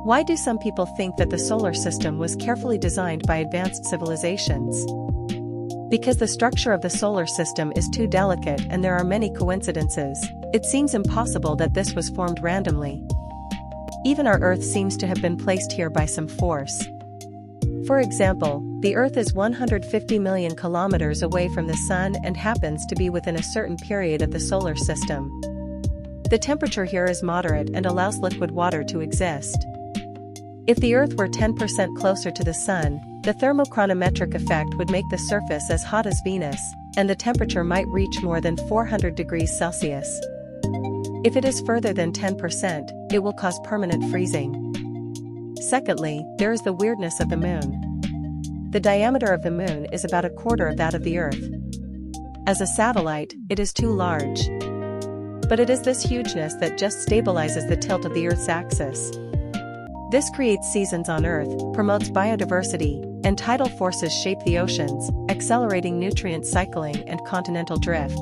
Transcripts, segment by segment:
Why do some people think that the solar system was carefully designed by advanced civilizations? Because the structure of the solar system is too delicate and there are many coincidences, it seems impossible that this was formed randomly. Even our Earth seems to have been placed here by some force. For example, the Earth is 150 million kilometers away from the Sun and happens to be within a certain period of the solar system. The temperature here is moderate and allows liquid water to exist. If the Earth were 10% closer to the Sun, the thermochronometric effect would make the surface as hot as Venus, and the temperature might reach more than 400 degrees Celsius. If it is further than 10%, it will cause permanent freezing. Secondly, there is the weirdness of the Moon. The diameter of the Moon is about a quarter of that of the Earth. As a satellite, it is too large. But it is this hugeness that just stabilizes the tilt of the Earth's axis. This creates seasons on Earth, promotes biodiversity, and tidal forces shape the oceans, accelerating nutrient cycling and continental drift.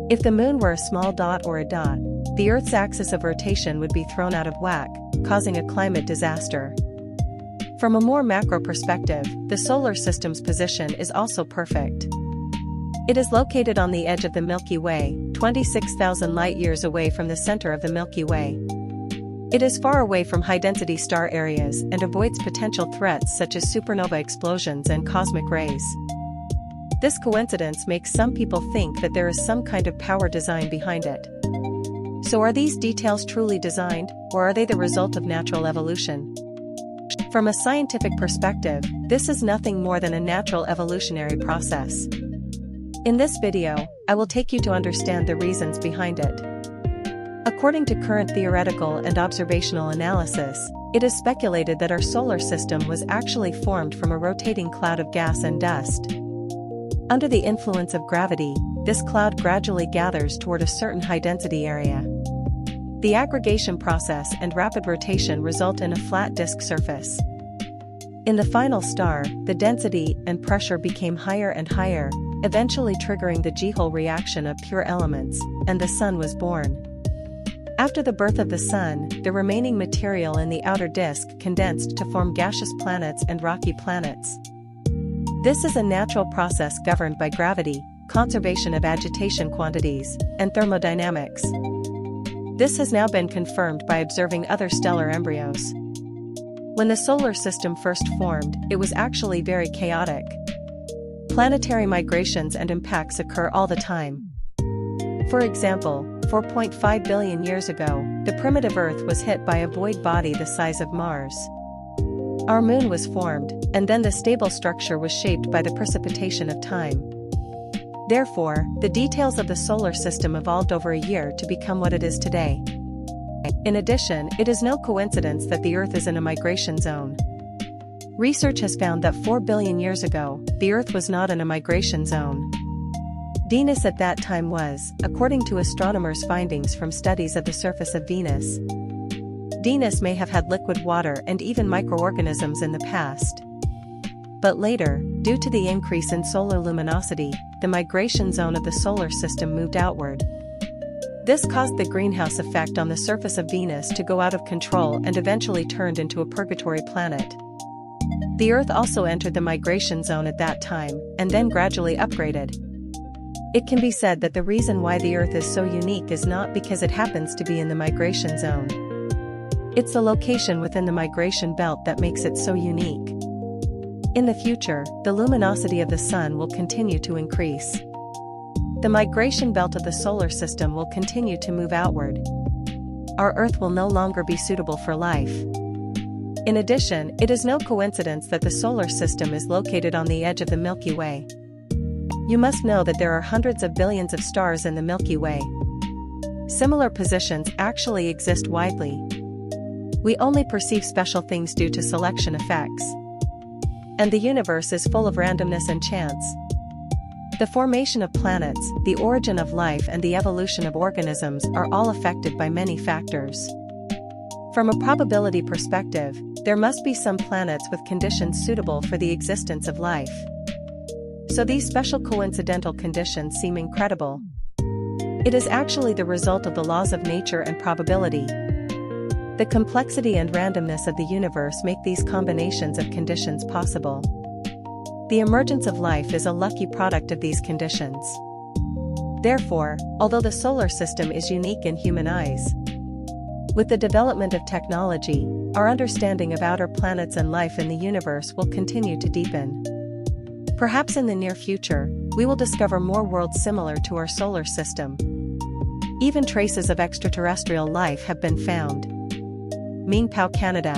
If the Moon were a small dot or a dot, the Earth's axis of rotation would be thrown out of whack, causing a climate disaster. From a more macro perspective, the solar system's position is also perfect. It is located on the edge of the Milky Way, 26,000 light-years away from the center of the Milky Way. It is far away from high-density star areas and avoids potential threats such as supernova explosions and cosmic rays. This coincidence makes some people think that there is some kind of power design behind it. So are these details truly designed, or are they the result of natural evolution? From a scientific perspective, this is nothing more than a natural evolutionary process. In this video, I will take you to understand the reasons behind it. According to current theoretical and observational analysis, it is speculated that our solar system was actually formed from a rotating cloud of gas and dust. Under the influence of gravity, this cloud gradually gathers toward a certain high-density area. The aggregation process and rapid rotation result in a flat disk surface. In the final star, the density and pressure became higher and higher, eventually triggering the G-hole reaction of pure elements, and the Sun was born. After the birth of the Sun, the remaining material in the outer disk condensed to form gaseous planets and rocky planets. This is a natural process governed by gravity, conservation of agitation quantities, and thermodynamics. This has now been confirmed by observing other stellar embryos. When the solar system first formed, it was actually very chaotic. Planetary migrations and impacts occur all the time. For example, 4.5 billion years ago, the primitive Earth was hit by a void body the size of Mars. Our Moon was formed, and then the stable structure was shaped by the precipitation of time. Therefore, the details of the solar system evolved over a year to become what it is today. In addition, it is no coincidence that the Earth is in a migration zone. Research has found that 4 billion years ago, the Earth was not in a migration zone. Venus at that time was, according to astronomers' findings from studies of the surface of Venus. Venus may have had liquid water and even microorganisms in the past. But later, due to the increase in solar luminosity, the migration zone of the solar system moved outward. This caused the greenhouse effect on the surface of Venus to go out of control and eventually turned into a purgatory planet. The Earth also entered the migration zone at that time, and then gradually upgraded. It can be said that the reason why the Earth is so unique is not because it happens to be in the migration zone. It's the location within the migration belt that makes it so unique. In the future, the luminosity of the Sun will continue to increase. The migration belt of the solar system will continue to move outward. Our Earth will no longer be suitable for life. In addition, it is no coincidence that the solar system is located on the edge of the Milky Way. You must know that there are hundreds of billions of stars in the Milky Way. Similar positions actually exist widely. We only perceive special things due to selection effects. And the universe is full of randomness and chance. The formation of planets, the origin of life and the evolution of organisms are all affected by many factors. From a probability perspective, there must be some planets with conditions suitable for the existence of life. So these special coincidental conditions seem incredible. It is actually the result of the laws of nature and probability. The complexity and randomness of the universe make these combinations of conditions possible. The emergence of life is a lucky product of these conditions. Therefore, although the solar system is unique in human eyes, with the development of technology, our understanding of outer planets and life in the universe will continue to deepen. Perhaps in the near future, we will discover more worlds similar to our solar system. Even traces of extraterrestrial life have been found. Ming Pao, Canada.